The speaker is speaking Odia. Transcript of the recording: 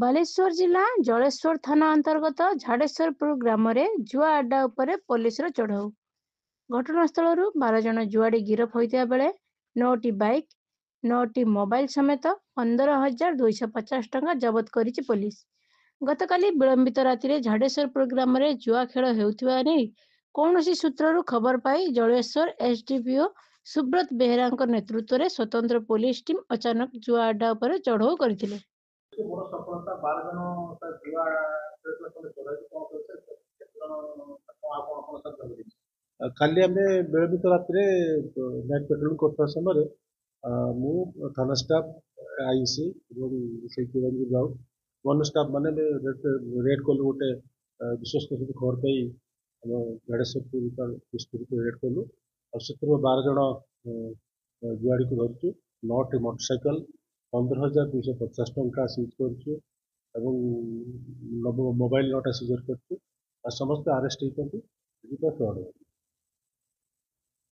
ବାଲେଶ୍ୱର ଜିଲ୍ଲା ଜଳେଶ୍ୱର ଥାନା ଅନ୍ତର୍ଗତ ଝାଡେଶ୍ୱରପୁର ଗ୍ରାମରେ ଜୁଆ ଆଡ୍ଡା ଉପରେ ପୋଲିସର ଚଢ଼ଉ। ଘଟଣାସ୍ଥଳରୁ 12 ଜଣ ଜୁଆଡି ଗିରଫ ହୋଇଥିବା ବେଳେ 9ଟି ବାଇକ୍, 9ଟି ମୋବାଇଲ ସମେତ 15,250 ଟଙ୍କା ଜବତ କରିଛି ପୋଲିସ। ଗତକାଲି ବିଳମ୍ବିତ ରାତିରେ ଝାଡେଶ୍ୱରପୁର ଗ୍ରାମରେ ଜୁଆ ଖେଳ ହେଉଥିବା ନେଇ କୌଣସି ସୂତ୍ରରୁ ଖବର ପାଇ ଜଳେଶ୍ୱର ଏସଡିପିଓ ସୁବ୍ରତ ବେହେରାଙ୍କ ନେତୃତ୍ୱରେ ସ୍ୱତନ୍ତ୍ର ପୋଲିସ ଟିମ୍ ଅଚାନକ ଜୁଆ ଆଡ୍ଡା ଉପରେ ଚଢ଼ଉ କରିଥିଲେ। ବଡ଼ ସଫଳତା 12 ଜଣ ଜୁଆ ଖେଳୁଥିବା ଖଣ୍ଡେ ଚଢ଼େଇ କ'ଣ କରିছে କେତେ ଜଣ ଆପଣ ଧରିଛି? କାଲି ଆମେ ବିଳମ୍ବିତ ରାତିରେ ନାଇଟ୍ ପେଟ୍ରୋଲିଂ କରୁଥିବା ସମୟରେ ମୁଁ ଥାନା ଷ୍ଟାଫ୍ ଆଇସି ଏବଂ ସେଇଥିପାଇଁ ଯାଉ वन स्टाफ मैंने रेड कलु गोटे विश्वस्त खबर पाई आम झाड़ेश्वरपुर डिस्ट्रिक्ट रेड कलु और से 12 जन जुआड़ी को धरचु 9टी मोटरसाइकेल 15,250 टंका सीज कर मोबाइल 9टा सीजर कर समस्त आरेस्ट होती फ्रड।